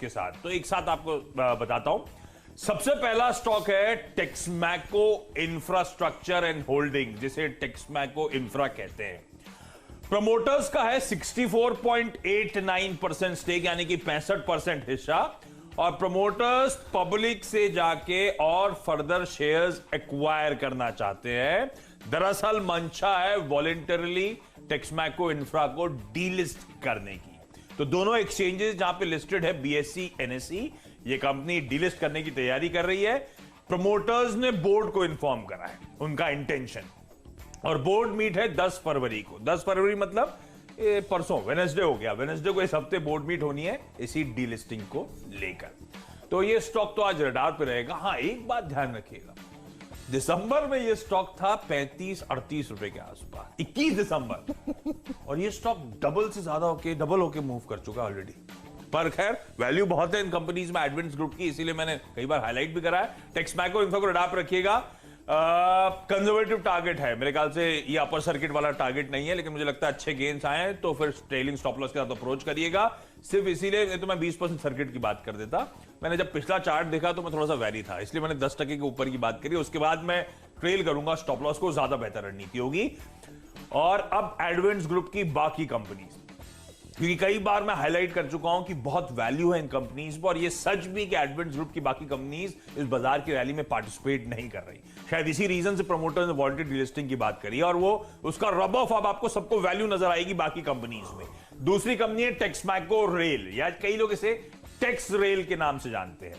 के साथ, तो एक साथ आपको बताता हूं। सबसे पहला स्टॉक है टेक्समैको इंफ्रास्ट्रक्चर एंड होल्डिंग, जिसे टेक्समैको इंफ्रा कहते हैं। प्रमोटर्स का है 64.89% स्टेक, यानी कि 65% हिस्सा, और प्रमोटर्स पब्लिक से जाके और फर्दर शेयर्स एक्वायर करना चाहते हैं। दरअसल मंशा है वॉलेंटरली टेक्समैको इंफ्रा को डीलिस्ट करने की। तो दोनों एक्सचेंजेस जहां पे लिस्टेड है बीएसई एनएसई, ये कंपनी डीलिस्ट करने की तैयारी कर रही है। प्रमोटर्स ने बोर्ड को इन्फॉर्म करा है उनका इंटेंशन, और बोर्ड मीट है 10 फरवरी को। 10 फरवरी मतलब परसों, वेडनेसडे हो गया। वेडनेसडे को इस हफ्ते बोर्ड मीट होनी है इसी डीलिस्टिंग को लेकर। तो ये स्टॉक तो आज रडार पे रहेगा। हाँ, एक बात ध्यान रखिएगा, दिसंबर में ये स्टॉक था 35-38 रुपए के आसपास, 21 दिसंबर, और ये स्टॉक डबल से ज्यादा होके मूव कर चुका ऑलरेडी। पर खैर वैल्यू बहुत है इन कंपनीज में एडवेंस ग्रुप की, इसीलिए मैंने कई बार हाईलाइट भी करा है। टेक्समैको इंफ्रा को रडार पे रखिएगा। कंजर्वेटिव टारगेट है मेरे ख्याल से, ये अपर सर्किट वाला टारगेट नहीं है, लेकिन मुझे लगता है अच्छे गेन्स आए हैं तो फिर ट्रेलिंग स्टॉप लॉस के साथ अप्रोच करिएगा। सिर्फ इसीलिए तो मैं 20% सर्किट की बात कर देता। मैंने जब पिछला चार्ट देखा तो मैं थोड़ा सा वैरी था, इसलिए मैंने 10% के ऊपर की बात करी। उसके बाद मैं ट्रेल करूंगा स्टॉप लॉस को, ज्यादा बेहतर रणनीति होगी। और अब एडवेंस ग्रुप की बाकी कंपनीज, क्योंकि कई बार मैं हाईलाइट कर चुका हूं कि बहुत वैल्यू है इन कंपनीज पर, और ये सच भी कि एडवेंस ग्रुप की बाकी कंपनीज इस बाजार की रैली में पार्टिसिपेट नहीं कर रही। शायद इसी रीजन से प्रमोटर्स ने वॉलंटरी डीलिस्टिंग की बात करी, और वो उसका रब ऑफ अब आपको सबको वैल्यू नजर आएगी बाकी कंपनीज में। दूसरी कंपनी है टेक्समैको रेल, या कई लोग इसे टेक्स रेल के नाम से जानते हैं।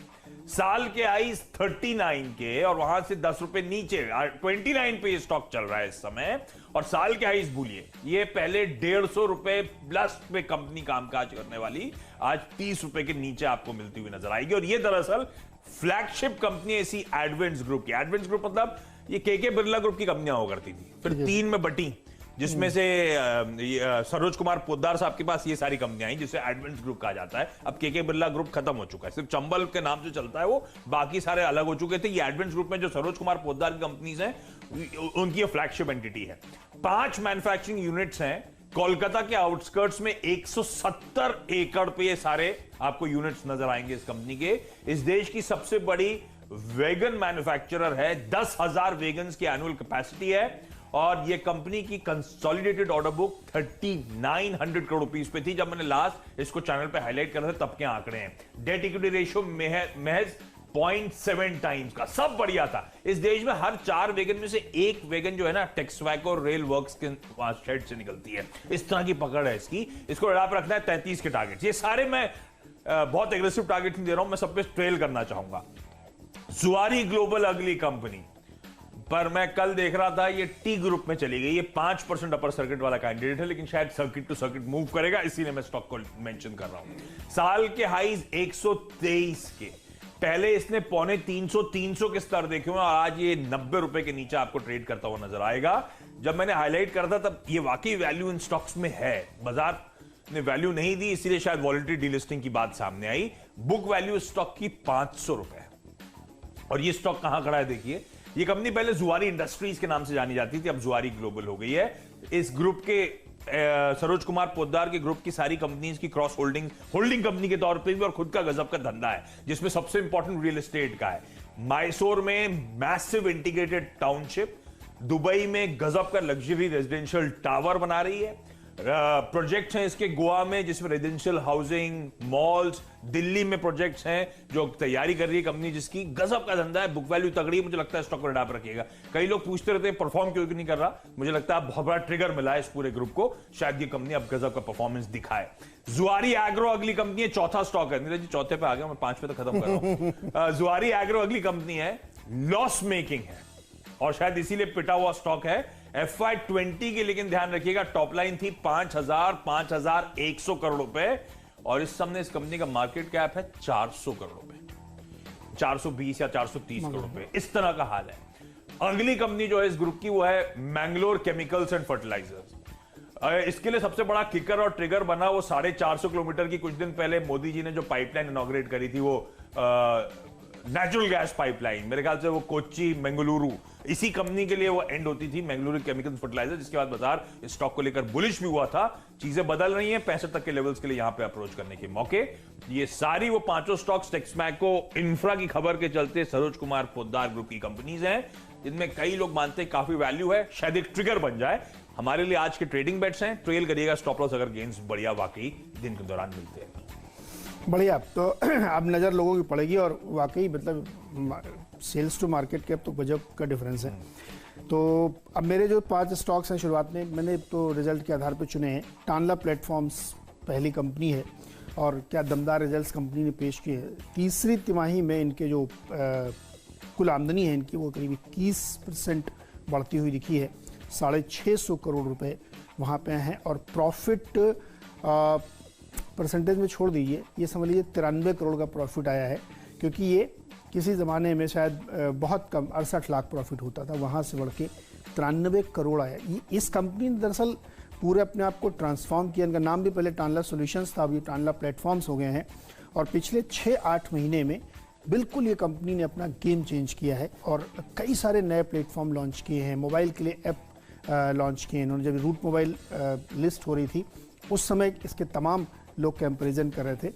साल के हाईज 39 के, और वहां से 10 रुपए नीचे 29 पे ये स्टॉक चल रहा है इस समय। और साल के हाईज भूलिए, ये पहले 150 रुपए प्लस पे कंपनी कामकाज करने वाली आज 30 रुपए के नीचे आपको मिलती हुई नजर आएगी। और ये दरअसल फ्लैगशिप कंपनी ऐसी एडवेंस ग्रुप की, एडवेंस ग्रुप मतलब ये के बिरला ग्रुप की कंपनियां हुआ करती थी, फिर 3 में बटी, जिसमें से सरोज कुमार पोद्दार साहब के पास ये सारी कंपनियां आई, जिसे एडवेंस ग्रुप कहा जाता है। अब के बिरला ग्रुप खत्म हो चुका है, सिर्फ चंबल के नाम से चलता है वो, बाकी सारे अलग हो चुके थे। ये एडवेंस ग्रुप में जो सरोज कुमार पोद्दार की कंपनीज हैं, उनकी ये फ्लैगशिप एंटिटी है। 5 मैन्युफैक्चरिंग यूनिट्स हैं कोलकाता के आउटस्कर्ट्स में। 170 एकड़ पे ये सारे आपको यूनिट्स नजर आएंगे इस कंपनी के। इस देश की सबसे बड़ी वेगन मैन्युफैक्चरर है, 10,000 वेगन्स की एनुअल कैपेसिटी है। और ये कंपनी की consolidated order book 3900 crore rupees पे थी जब मैंने लास्ट इसको चैनल पे हाईलाइट कर रहा था, तब के आंकड़े हैं। डेट इक्विटी रेशियो महज 0.7 टाइम्स का, सब बढ़िया था। इस देश में हर 4 वेगन में से 1 वेगन जो है ना, टेक्समैको रेल वर्क्स के शेड से निकलती है। इस तरह की पकड़ है इसकी। इसको रडार पर रखना है 33 के टारगेट। ये सारे मैं बहुत एग्रेसिव टारगेट नहीं दे रहा हूं, मैं सब पे ट्रेल करना चाहूंगा। जुआरी ग्लोबल अगली कंपनी पर मैं कल देख रहा था, ये टी ग्रुप में चली गई। ये 5% अपर सर्किट वाला कैंडिडेट है, लेकिन शायद सर्किट टू सर्किट मूव करेगा, इसीलिए मैं स्टॉक को मेंशन कर रहा हूं। साल के हाईज 123 के, पहले इसने 250-300 के स्तर देखे हुए, और आज ये 90 रुपए के नीचे आपको ट्रेड करता हुआ नजर आएगा। जब मैंने हाईलाइट करा था तब ये वाकई वैल्यू इन स्टॉक्स में है, बाजार ने वैल्यू नहीं दी, इसीलिए शायद वॉलंटरी डीलिस्टिंग की बात सामने आई। बुक वैल्यू स्टॉक की 500 रुपए, और ये स्टॉक कहां खड़ा है देखिए। ये कंपनी पहले जुआरी इंडस्ट्रीज के नाम से जानी जाती थी, अब जुआरी ग्लोबल हो गई है। इस ग्रुप के सरोज कुमार पोद्दार के ग्रुप की सारी कंपनीज की क्रॉस होल्डिंग कंपनी के तौर पे भी, और खुद का गजब का धंधा है, जिसमें सबसे इंपॉर्टेंट रियल एस्टेट का है। मैसूर में मैसिव इंटीग्रेटेड टाउनशिप, दुबई में गजब का लग्जरी रेजिडेंशियल टावर बना रही है। प्रोजेक्ट्स हैं इसके गोवा में, जिसमें रेजिडेंशियल हाउसिंग, मॉल्स, दिल्ली में प्रोजेक्ट्स हैं जो तैयारी कर रही है कंपनी, जिसकी गजब का धंधा है। बुक वैल्यू तगड़ी, मुझे लगता है स्टॉक को रडार पर रखिएगा। कई लोग पूछते रहते हैं परफॉर्म क्यों नहीं कर रहा, मुझे लगता है बहुत बड़ा ट्रिगर मिला है इस पूरे ग्रुप को, शायद ये कंपनी अब गजब का परफॉर्मेंस दिखाए। जुआरी एग्रो अगली कंपनी है, चौथा स्टॉक है। नीरज जी चौथे पे आ गया, मैं 5 पे तो खत्म कर रहा हूं। जुआरी एग्रो अगली कंपनी है, लॉस मेकिंग है, और शायद इसीलिए पिटा हुआ स्टॉक है। FY20 के, लेकिन ध्यान रखिएगा टॉप लाइन थी 5,100 करोड़ रुपए, और इस समय इस कंपनी का मार्केट कैप है 400 करोड़ रुपए, 420 या 430 करोड़ रुपए, इस तरह का हाल है। अगली कंपनी जो है इस ग्रुप की वो है मैंगलोर केमिकल्स एंड फर्टिलाइजर्स। इसके लिए सबसे बड़ा किकर और ट्रिगर बना वो 450 किलोमीटर की कुछ दिन पहले मोदी जी ने जो पाइपलाइन इनॉग्रेट करी थी, वो नेचुरल गैस पाइपलाइन, मेरे ख्याल से वो कोच्चि मंगलुरु, इसी कंपनी के लिए वो एंड होती थी, मंगलुरु केमिकल फर्टिलाइजर, जिसके बाद बाजार इस स्टॉक को लेकर बुलिश भी हुआ था। चीजें बदल रही हैं, 65 तक के लेवल्स के लिए यहां पे अप्रोच करने के मौके। ये सारी वो पांचों स्टॉक्स टेक्समैको इंफ्रा की खबर के चलते सरोज कुमार पोद्दार ग्रुप की कंपनीज हैं, जिनमें कई लोग मानते हैं काफी वैल्यू है, शायद एक ट्रिगर बन जाए। हमारे लिए आज के ट्रेडिंग बेट्स हैं, ट्रेल करिएगा स्टॉप लॉस अगर गेन्स बढ़िया वाकई दिन के दौरान मिलते हैं। बढ़िया, तो अब नज़र लोगों की पड़ेगी और वाकई मतलब सेल्स टू मार्केट के अब तो गजब का डिफरेंस है। तो अब मेरे जो 5 स्टॉक्स हैं शुरुआत में मैंने तो रिजल्ट के आधार पर चुने हैं। टानला प्लेटफॉर्म्स पहली कंपनी है और क्या दमदार रिजल्ट्स कंपनी ने पेश किए हैं। तीसरी तिमाही में इनके जो कुल आमदनी है इनकी वो करीब 21% बढ़ती हुई दिखी है, 650 करोड़ रुपए वहाँ पे हैं। और प्रॉफिट परसेंटेज में छोड़ दीजिए, ये समझ लीजिए 93 करोड़ का प्रॉफिट आया है, क्योंकि ये किसी ज़माने में शायद बहुत कम 68 लाख प्रॉफिट होता था, वहाँ से बढ़ के 93 करोड़ आया। ये इस कंपनी ने दरअसल पूरे अपने आप को ट्रांसफॉर्म किया। इनका नाम भी पहले टानला सॉल्यूशंस था, अब ये टानला प्लेटफॉर्म्स हो गए हैं। और पिछले 6-8 महीने में बिल्कुल ये कंपनी ने अपना गेम चेंज किया है और कई सारे नए प्लेटफॉर्म लॉन्च किए हैं। मोबाइल के लिए ऐप लॉन्च किए इन्होंने। जब रूट मोबाइल लिस्ट हो रही थी उस समय इसके तमाम लोग कंपैरिजन कर रहे थे।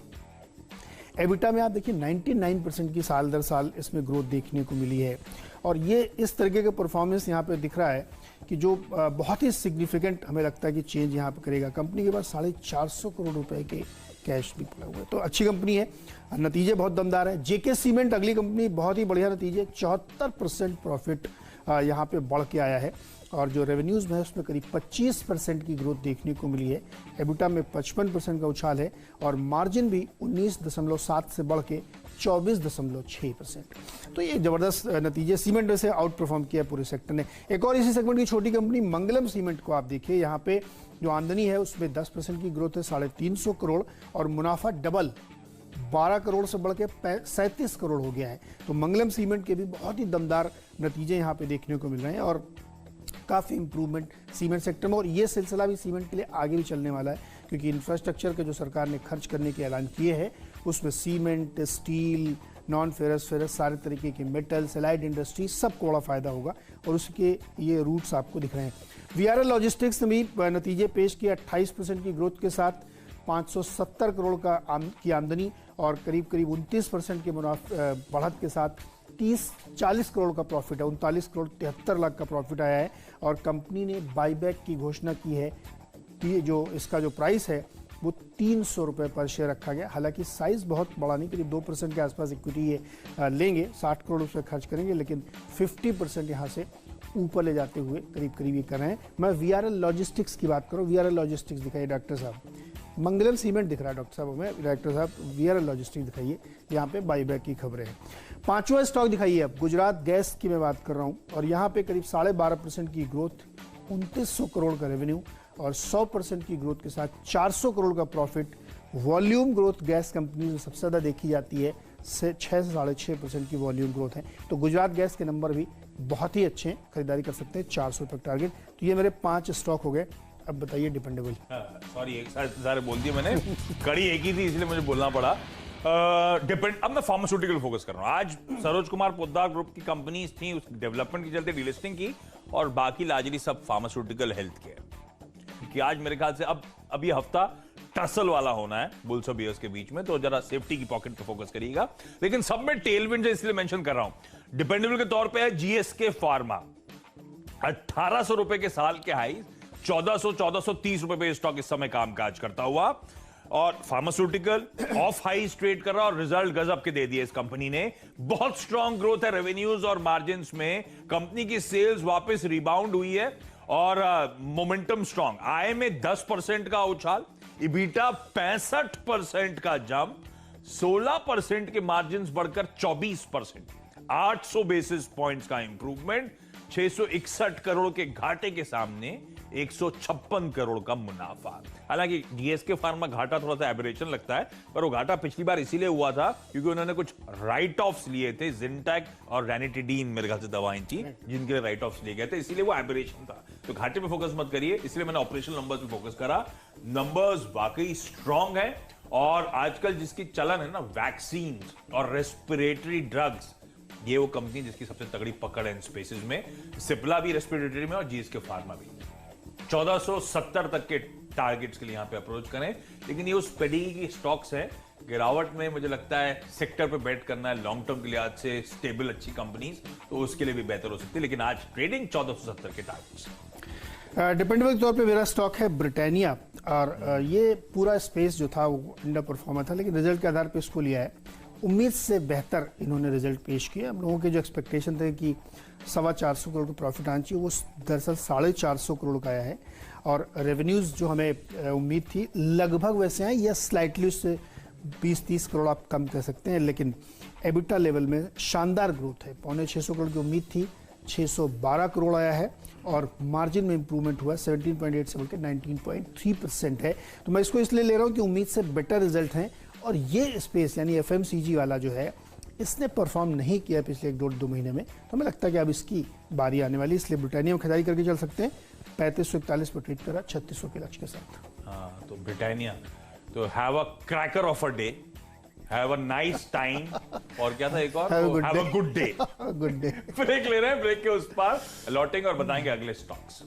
एबिटा में आप देखिए 99% की साल दर साल इसमें ग्रोथ देखने को मिली है। और ये इस तरीके का परफॉर्मेंस यहाँ पे दिख रहा है कि जो बहुत ही सिग्निफिकेंट हमें लगता है कि चेंज यहाँ पे करेगा। कंपनी के पास 450 करोड़ रुपए के कैश भी पड़ा हुआ है, तो अच्छी कंपनी है। नतीजे बहुत दमदार है। जेके सीमेंट अगली कंपनी, बहुत ही बढ़िया नतीजे, 74% प्रॉफिट यहाँ पे बढ़ के आया है। और जो रेवेन्यूज़ में है उसमें करीब 25% की ग्रोथ देखने को मिली है। एबिटा में 55% का उछाल है और मार्जिन भी 19.7 से बढ़ के 24.6%। तो ये ज़बरदस्त नतीजे। सीमेंट से आउट परफॉर्म किया पूरे सेक्टर ने। एक और इसी सेगमेंट की छोटी कंपनी मंगलम सीमेंट को आप देखिए, यहाँ पे जो आमदनी है उसमें 10% की ग्रोथ है, 350 करोड़, और मुनाफा डबल 12 करोड़ से बढ़ के 37 करोड़ हो गया है। तो मंगलम सीमेंट के भी बहुत ही दमदार नतीजे यहाँ पे देखने को मिल रहे हैं और काफ़ी इंप्रूवमेंट सीमेंट सेक्टर में। और ये सिलसिला भी सीमेंट के लिए आगे भी चलने वाला है, क्योंकि इंफ्रास्ट्रक्चर के जो सरकार ने खर्च करने के ऐलान किए हैं उसमें cement, steel, non ferrous ferrous सारे तरीके के मेटल्स, एलाइड इंडस्ट्री, सबको बड़ा फायदा होगा और उसके ये रूट्स आपको दिख रहे हैं। वीआरएल लॉजिस्टिक्स ने भी नतीजे पेश किए, 28% की ग्रोथ के साथ 570 करोड़ की आमदनी और करीब 29% के बढ़त के साथ 30-40 करोड़ का प्रॉफिट है, 39 करोड़ 73 लाख का प्रॉफिट आया है। और कंपनी ने बाईबैक की घोषणा की है कि जो इसका जो प्राइस है वो 300 रुपये पर शेयर रखा गया। हालांकि साइज़ बहुत बड़ा नहीं, करीब 2% के आसपास इक्विटी ये लेंगे, 60 करोड़ रुपये खर्च करेंगे, लेकिन 50% यहाँ से ऊपर ले जाते हुए करीब ये कर रहे हैं। मैं वीआरएल लॉजिस्टिक्स की बात करूँ, वीआरएल लॉजिस्टिक्स दिखाइए डॉक्टर साहब। मंगलम सीमेंट दिख रहा है डॉक्टर साहब हमें, डायरेक्टर साहब वीआरएल लॉजिस्टिक्स दिखाइए, यहाँ पे बाईबैक की खबरें हैं। पांचवा स्टॉक दिखाइए अब, गुजरात गैस की मैं बात कर रहा हूँ और यहाँ पे करीब 12.5% की ग्रोथ, 2900 करोड़ का रेवेन्यू और 100% की ग्रोथ के साथ 400 करोड़ का profit. Volume growth gas company में सबसे ज़्यादा देखी जाती है, 6 से 6.5% की वॉल्यूम ग्रोथ है। तो गुजरात गैस के नंबर भी बहुत ही अच्छे हैं, खरीदारी कर सकते हैं, 400 तक टारगेट। तो ये मेरे 5 स्टॉक हो गए। अब बताइए डिपेंडेबल। सॉरी, एक सारे बोल दिए मैंने, कड़ी एक ही थी इसलिए मुझे बोलना पड़ा। अब मैं फार्मास्यूटिकल फोकस कर रहा हूं। आज सरोज कुमार पोद्दार ग्रुप की कंपनीज थी, उस डेवलपमेंट की चलते डीलिस्टिंग की और बाकी लार्जली सब फार्मास्यूटिकल हेल्थ केयर। कि आज मेरे ख्याल से अब ये हफ्ता टसल वाला होना है बुल्स और बियर्स के बीच में, तो जरा सेफ्टी की पॉकेट पे फोकस करिएगा। लेकिन सब में टेलविंड है इसलिए मेंशन कर रहा हूं। डिपेंडेबल के तौर पे है जीएसके फार्मा, 1800 रुपए के साल के हाई, 1430 रुपए पे स्टॉक इस समय कामकाज करता हुआ और फार्मास्यूटिकल ऑफ हाई ट्रेड कर रहा और रिजल्ट गजब के दे दिए इस कंपनी ने। बहुत स्ट्रॉन्ग ग्रोथ है रेवेन्यूज और मार्जिन्स में, कंपनी की सेल्स वापस रिबाउंड हुई है और मोमेंटम स्ट्रॉन्ग। आय में 10% का उछाल, इबिटा 65% का जंप, 16% के मार्जिन्स बढ़कर 24%, 800 बेसिस पॉइंट्स का इंप्रूवमेंट, 661 करोड़ के घाटे के सामने 156 करोड़ का मुनाफा। हालांकि डीएसके फार्मा घाटा थोड़ा सा एबरेशन लगता है, पर वो घाटा पिछली बार इसीलिए हुआ था क्योंकि उन्होंने कुछ राइट ऑफ्स लिए थे, जिंटैक और रैनिटिडीन मेरे ख्याल से दवाएं थी जिनके लिए राइट ऑफ्स लिए गए थे, इसीलिए वो एबरेशन था। तो घाटे पे फोकस मत करिए, इसलिए मैंने ऑपरेशनल नंबर्स पे फोकस करा। नंबर्स वाकई स्ट्रांग है और आजकल जिसकी चलन है ना वैक्सीन और रेस्पिरेटरी ड्रग्स, ये वो कंपनी जिसकी सबसे तगड़ी पकड़ है इन स्पेसेस में। सिप्ला भी रेस्पिरेटरी में और जीएसके फार्मा भी। 1470 तक के टारगेट्स के लिए यहां पे अप्रोच करें, लेकिन ये उस पेडिग्री की स्टॉक्स है। गिरावट में मुझे लगता है सेक्टर पे बेट करना है लॉन्ग टर्म के लिए, आज से स्टेबल अच्छी कंपनीज, तो उसके लिए भी बेहतर हो सकती है। लेकिन आज ट्रेडिंग 1470 के टारगेट्स। डिपेंडेबल के तौर पे मेरा स्टॉक है ब्रिटानिया, और ये पूरा स्पेस जो था वो अंडर परफॉर्मर था, लेकिन रिजल्ट के आधार पे इसको लिया है। उम्मीद से बेहतर इन्होंने रिजल्ट पेश किए। हम लोगों के जो एक्सपेक्टेशन थे कि 425 करोड़ का प्रॉफिट आना चाहिए, वो दरअसल 450 करोड़ का आया है। और रेवेन्यूज जो हमें उम्मीद थी लगभग वैसे हैं, या स्लाइटली उससे 20-30 करोड़ आप कम कर सकते हैं, लेकिन एबिटा लेवल में शानदार ग्रोथ है। 650 करोड़ की उम्मीद थी, 612 करोड़ आया है, और मार्जिन में इंप्रूवमेंट हुआ है 17.8 से बढ़कर 19.3% है। तो मैं इसको इसलिए ले रहा हूँ कि उम्मीद से बेटर रिजल्ट हैं, और ये स्पेस यानी एफएमसीजी वाला जो है इसने परफॉर्म नहीं किया पिछले 1-2 महीने में, तो हमें लगता है कि अब इसकी बारी आने वाली, इसलिए ब्रिटानिया में खरीदारी करके चल सकते हैं। 3541 पर ट्रेड करा 3600 के लक्ष्य के साथ। हाँ, तो ब्रिटानिया तो have a cracker of a day, have a nice time, और क्या था एक और, have a good day. Good day. Break ले रहे हैं, ब्रेक के उस पार लौटेंगे और बताएंगे अगले स्टॉक्स।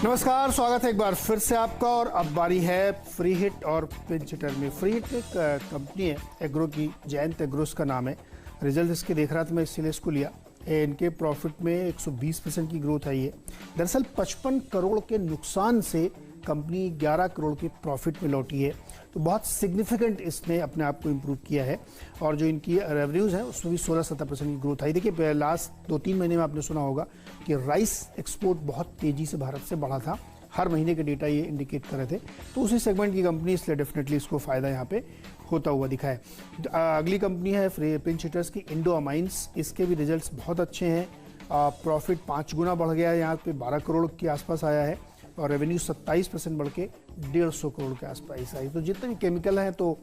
नमस्कार, स्वागत है एक बार फिर से आपका। और अब बारी है फ्री हिट और पिंच हिटर में। फ्री हिट एक कंपनी है एग्रो की, जयंत एग्रो का नाम है। रिजल्ट इसके देख रहा था मैं, इसलिए इसको लिया। इनके प्रॉफिट में 120% की ग्रोथ आई है। दरअसल 55 करोड़ के नुकसान से कंपनी 11 करोड़ के प्रॉफिट में लौटी है, तो बहुत सिग्निफिकेंट इसने अपने आप को इम्प्रूव किया है। और जो इनकी रेवेन्यूज़ हैं उसमें भी 16-17% की ग्रोथ आई। देखिए लास्ट 2-3 महीने में आपने सुना होगा कि राइस एक्सपोर्ट बहुत तेज़ी से भारत से बढ़ा था, हर महीने के डेटा ये इंडिकेट कर रहे थे, तो उसी सेगमेंट की कंपनी, इसलिए डेफिनेटली इसको फ़ायदा यहाँ पे होता हुआ दिखा है। अगली कंपनी है पिंच हिटर्स की, इंडो अमाइंस। इसके भी रिजल्ट्स बहुत अच्छे हैं। प्रॉफिट 5 गुना बढ़ गया है, यहाँ पे 12 करोड़ के आसपास आया है, और रेवेन्यू 27% बढ़ के 150 करोड़ के आसपास आई। तो जितने भी केमिकल हैं, तो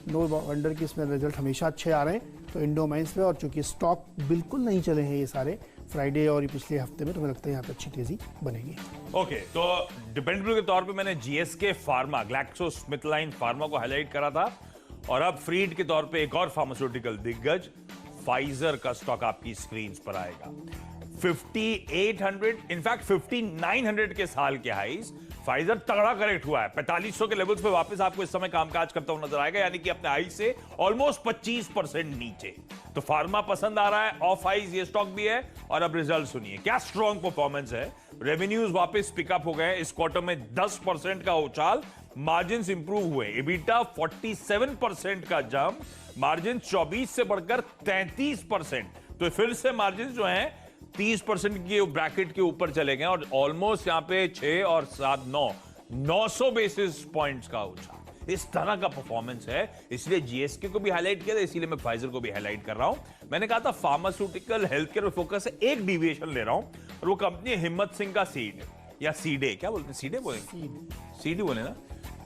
नो वंडर कि इसमें रिजल्ट हमेशा अच्छे आ रहे हैं। तो इंडो माइंस पे, और चूंकि स्टॉक बिल्कुल नहीं चले हैं ये सारे फ्राइडे और ये पिछले हफ्ते में, तो मुझे लगता है यहाँ पे अच्छी तेजी बनेगी। ओके, तो डिपेंडेबल के तौर पे मैंने जीएसके फार्मा, ग्लैक्सोस्मिथक्लाइन फार्मा को हाईलाइट करा था, और अब फ्री हिट के तौर पे एक और फार्मास्यूटिकल दिग्गज फाइजर का स्टॉक आपकी स्क्रीन पर आएगा। 5800, इनफैक्ट 5900 के साल के हाईज। फाइजर तगड़ा करेक्ट हुआ है, 4500 के लेवल्स पे वापस आपको इस समय कामकाज करता हुआ नजर आएगा, यानी कि अपने हाई से ऑलमोस्ट 25% नीचे। तो फार्मा पसंद आ रहा है, ऑफ हाइज ये स्टॉक भी है। और अब रिजल्ट सुनिए, क्या स्ट्रॉन्ग परफॉर्मेंस है। रेवेन्यूज वापस पिकअप हो गए, इस क्वार्टर में 10% का उछाल, मार्जिन इंप्रूव हुए, एबिटा 47% का जंप, मार्जिन 24 से बढ़कर 33%। तो फिर से मार्जिन जो है 30% के ब्रैकेट के ऊपर चले गए, और ऑलमोस्ट यहां पे 6 और 7 900 बेसिस पॉइंट्स का उछाल। इस तरह का परफॉर्मेंस है, इसलिए जीएसके को भी हाईलाइट किया था, इसीलिए मैं फाइजर को भी हाईलाइट कर रहा हूं। मैंने कहा था फार्मास्यूटिकल हेल्थ केयर में फोकस है, एक डिविएशन ले रहा हूं, और वो कंपनी हिम्मत सिंह का सीड या सीडे, क्या बोलते हैं, सीडे बोलेंगे, सीडी बोले ना,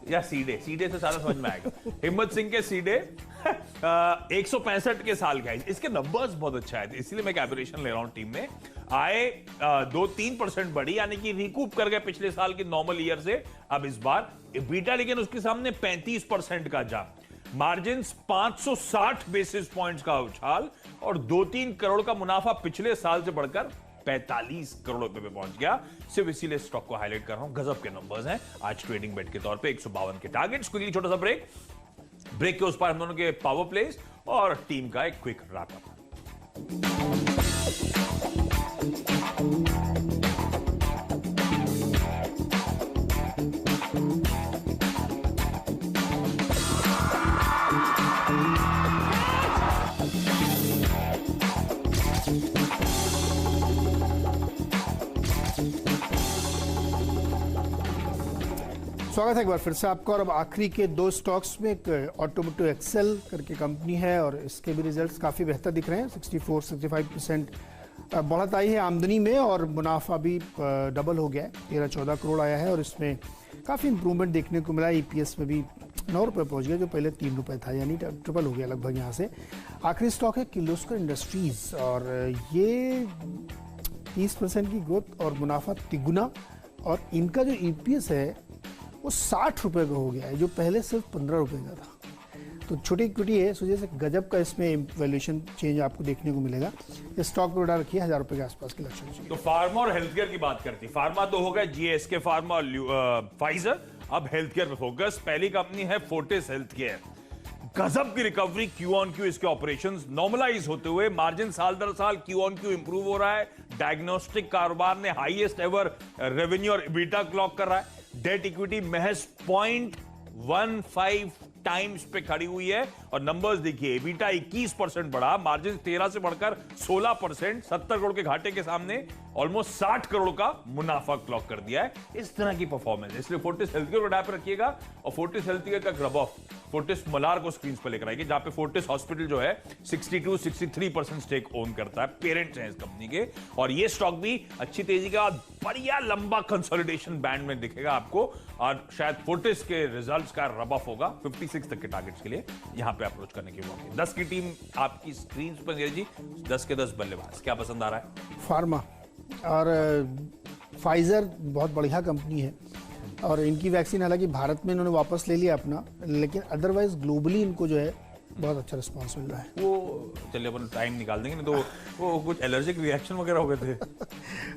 या सीडे, सीडे से सारा समझ में आएगा। हिम्मत सिंह के सीडे 165 के साल का है। इसके नंबर्स बहुत अच्छा है, इसलिए मैं कैलकुलेशन ले रहा हूं। टीम में आए 2-3% बढ़ी, यानी कि रिकूप कर गए पिछले साल के नॉर्मल ईयर से। अब इस बार बीटा, लेकिन उसके सामने 35% का जंप, मार्जिन 560 बेसिस पॉइंट्स का उछाल, और 2-3 करोड़ का मुनाफा पिछले साल से बढ़कर 45 करोड़ रुपए पे पहुंच गया। सिर्फ इसीलिए स्टॉक को हाईलाइट कर रहा हूं, गजब के नंबर्स हैं आज ट्रेडिंग बेट के तौर पे। 152 के टारगेट्स। क्विकली छोटा सा ब्रेक, ब्रेक के उस पर हम दोनों के पावर प्लेस और टीम का एक क्विक रैप अप। स्वागत है एक बार फिर से आपका। और अब आखिरी के दो स्टॉक्स में एक ऑटोमोटिव एक्सेल करके कंपनी है और इसके भी रिजल्ट्स काफ़ी बेहतर दिख रहे हैं। 64-65% बढ़त आई है आमदनी में और मुनाफा भी डबल हो गया है, 13-14 करोड़ आया है और इसमें काफ़ी इंप्रूवमेंट देखने को मिला। ईपीएस में भी 9 रुपये पहुँच गया जो पहले 3 रुपये था, यानी ट्रिपल हो गया लगभग यहाँ से। आखिरी स्टॉक है किर्लोस्कर इंडस्ट्रीज़ और ये 30% की ग्रोथ और मुनाफा तिगुना और इनका जो ईपीएस है वो 60 रुपये का हो गया है जो पहले सिर्फ 15 रुपये का था। तो छोटी इक्विटी है, सोचिए से गजब का इसमें वैल्यूएशन चेंज आपको देखने को मिलेगा। इस स्टॉक पर उड़ा रखिए 1000 रुपये के आसपास के लक्ष्य चाहिए। तो फार्मा और हेल्थ केयर की बात करती, फार्मा तो हो गया जीएसके फार्मा और फाइजर, अब हेल्थ केयर पे फोकस। पहली कंपनी है फोर्टिस हेल्थ केयर। गजब की रिकवरी क्यू ऑन क्यू, इसके ऑपरेशंस नॉर्मलाइज होते हुए मार्जिन साल दर साल क्यू ऑन क्यू इंप्रूव हो रहा है। डायग्नोस्टिक कारोबार ने हाईएस्ट एवर रेवेन्यू और EBITDA क्लॉक कर रहा है। डेट इक्विटी महज 0.15 टाइम्स पे खड़ी हुई है और नंबर्स देखिए, EBITDA 21% बढ़ा, मार्जिन 13 से बढ़कर 16%, 70 करोड़ के घाटे के सामने ऑलमोस्ट 60 करोड़ का मुनाफा क्लॉक कर दिया है। इस तरह की परफॉर्मेंस, इसलिए फोर्टिस हेल्थ केयर को रखिएगा और फोर्टिस हेल्थ केयर का रब ऑफ फोर्टिस मलार को स्क्रीन पर लेकर आएगी, जहां पे फोर्टिस हॉस्पिटल जो है 62-63% स्टेक ओन करता है, पेरेंट्स हैं इस कंपनी के। और ये स्टॉक भी अच्छी तेजी का बढ़िया लंबा कंसोलिडेशन बैंड में दिखेगा आपको और शायद फोर्टिस के रिजल्ट्स का रब ऑफ होगा 56 तक के टारगेट्स के लिए यहां पे अप्रोच करने के मौके। 10 की टीम आपकी स्क्रीन पर जी, 10 के 10 बल्लेबाज, क्या पसंद आ रहा है? फार्मा और फाइजर बहुत बढ़िया कंपनी है और इनकी वैक्सीन हालांकि भारत में इन्होंने वापस ले लिया अपना, लेकिन अदरवाइज ग्लोबली इनको जो है बहुत अच्छा रिस्पॉन्स मिल रहा है। वो चलिए अपन टाइम निकाल देंगे, नहीं तो वो कुछ एलर्जिक रिएक्शन वगैरह हो गए थे।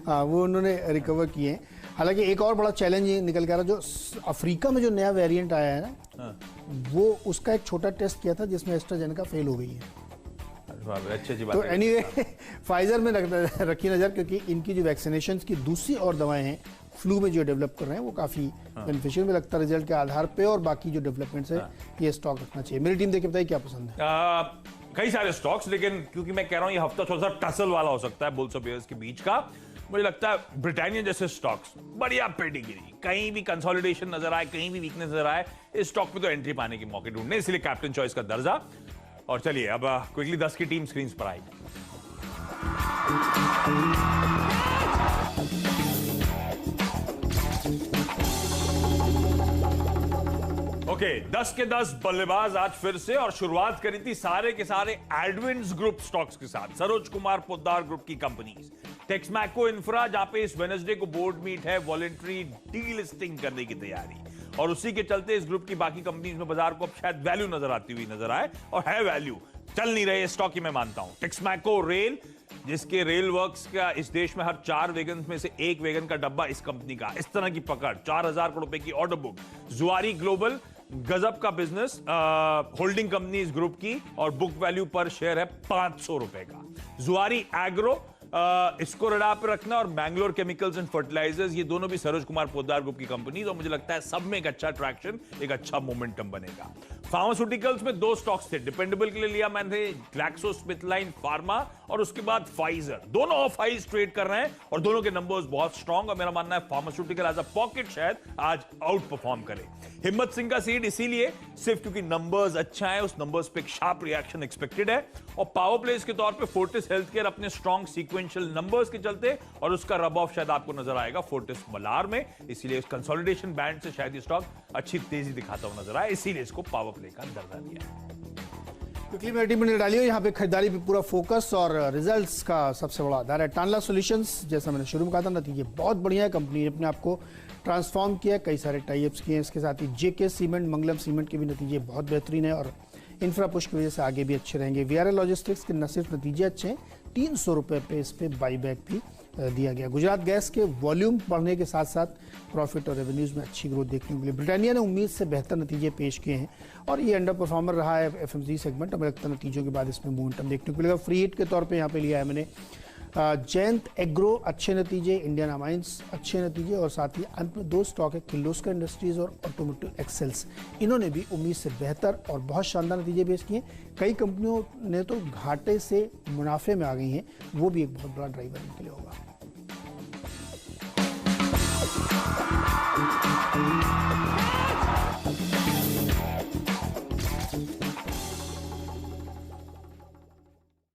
हाँ, वो उन्होंने रिकवर किए हैं। हालांकि एक और बड़ा चैलेंज निकल के आ रहा, जो अफ्रीका में जो नया वेरिएंट आया है ना, वो उसका एक छोटा टेस्ट किया था जिसमें एस्ट्राजेनेका फेल हो गई है। अच्छी बात तो एनीवे फाइजर में रखी नजर, क्योंकि इनकी जो वैक्सीनेशन की दूसरी और दवाएं हैं फ्लू में जो डेवलप कर रहे हैं वो काफी बेनिफिशियल में लगता है रिजल्ट के आधार पे, और बाकी जो डेवलपमेंट्स है ये स्टॉक रखना चाहिए। मेरी टीम देखिए बताइए क्या पसंद है। कई सारे स्टॉक्स, लेकिन क्योंकि मैं कह रहा हूं ये हफ्ता थोड़ा सा टसल वाला हो सकता है बुल्स और बेयर्स के बीच का, मुझे लगता है ब्रिटानिया जैसे स्टॉक्स बढ़िया पेडिग्री, कहीं भी कंसोलिडेशन नजर आए, कहीं भी वीकनेस नजर आए, इस स्टॉक पे तो एंट्री पाने के मौके ढूंढने, इसलिए कैप्टन चॉइस का दर्जा। और चलिए अब क्विकली 10 की टीम स्क्रीन पर आएगी। ओके, 10 के 10 बल्लेबाज आज फिर से, और शुरुआत करी थी सारे के सारे एडविंस ग्रुप स्टॉक्स के साथ, सरोज कुमार पोद्दार ग्रुप की कंपनीज। टेक्समैको इंफ्रा, जहां पे इस वेडनेसडे को बोर्ड मीट है, वॉलंटरी डीलिस्टिंग करने की तैयारी, और उसी के चलते इस ग्रुप की बाकी कंपनीज में बाजार को अब शायद वैल्यू नजर आती हुई नजर आए, और है वैल्यू, चल नहीं रहे स्टॉक ही मैं मानता हूं। टेक्समैको रेल, जिसके रेल वर्क्स का इस देश में हर 4 वैगन में से 1 वैगन का डब्बा इस कंपनी का, इस तरह की पकड़, 4000 करोड़ रुपए की ऑर्डर बुक। जुआरी ग्लोबल, गजब का बिजनेस, होल्डिंग कंपनी इस ग्रुप की, और बुक वैल्यू पर शेयर है 500 रुपए का। जुआरी एग्रो, इसको रडार पर रखना, और बैंगलोर केमिकल्स एंड फर्टिलाइजर्स, ये दोनों भी सरोज कुमार पोद्दार ग्रुप की कंपनीज, और मुझे लगता है सब में एक अच्छा ट्रैक्शन, एक अच्छा मोमेंटम बनेगा। फार्मास्यूटिकल्स में 2 स्टॉक्स थे, डिपेंडेबल के लिए लिया मैंने ग्लैक्सोस्मिथक्लाइन फार्मा और उसके बाद फाइजर, दोनों ऑफ हाइज ट्रेड कर रहे हैं और दोनों के नंबर्स बहुत स्ट्रांग, और मेरा मानना है फार्मास्यूटिकल एज अ पॉकेट शायद आज आउट परफॉर्म करे। हिम्मत सिंह का सीट इसीलिए सिर्फ क्योंकि नंबर्स अच्छा है, उस नंबर्स पे एक शार्प रिएक्शन एक्सपेक्टेड है, और पावर प्लेस के तौर पे फोर्टिस हेल्थ केयर अपने स्ट्रांग सीक्वेंशियल नंबर्स के चलते, और उसका रब ऑफ शायद आपको नजर आएगा फोर्टिस मलार में, इसीलिए इस कंसोलिडेशन बैंड से शायद ये स्टॉक अच्छी तेजी दिखाता हुआ नजर आए, इसीलिए इसको पावर प्ले का दर्जा दिया है। क्विकली मेरी टीम ने डाली हो यहाँ पे खरीदारी पे पूरा फोकस और रिजल्ट्स का सबसे बड़ा आधार है टानला सॉल्यूशंस। जैसा मैंने शुरू में कहा था, नतीजे बहुत बढ़िया है, कंपनी ने अपने आप को ट्रांसफॉर्म किया, कई सारे टाइप्स किए हैं, इसके साथ ही जेके सीमेंट, मंगलम सीमेंट के भी नतीजे बहुत बेहतरीन है, और इंफ्रा पुश की वजह से आगे भी अच्छे रहेंगे। वीआरएल लॉजिस्टिक्स के न सिर्फ नतीजे अच्छे हैं, 300 रुपये पे इस पर बाईबैक भी दिया गया। गुजरात गैस के वॉल्यूम बढ़ने के साथ साथ प्रॉफिट और रेवेन्यूज में अच्छी ग्रोथ देखने को मिली। ब्रिटानिया ने उम्मीद से बेहतर नतीजे पेश किए हैं और ये अंडर परफॉर्मर रहा है एफएमसीजी सेगमेंट, हमें लगता है नतीजों के बाद इसमें मोमेंटम देखने को मिलेगा। फ्री हिट के तौर पे यहाँ पे लिया है मैंने जयंत एग्रो, अच्छे नतीजे, इंडियन अमाइंस अच्छे नतीजे, और साथ ही अंत में 2 स्टॉक है किर्लोस्कर इंडस्ट्रीज और ऑटोमोटिव एक्सेल्स, इन्होंने भी उम्मीद से बेहतर और बहुत शानदार नतीजे पेश किए। कई कंपनियों ने तो घाटे से मुनाफे में आ गई हैं, वो भी एक बहुत बड़ा ड्राइवर इनके लिए होगा।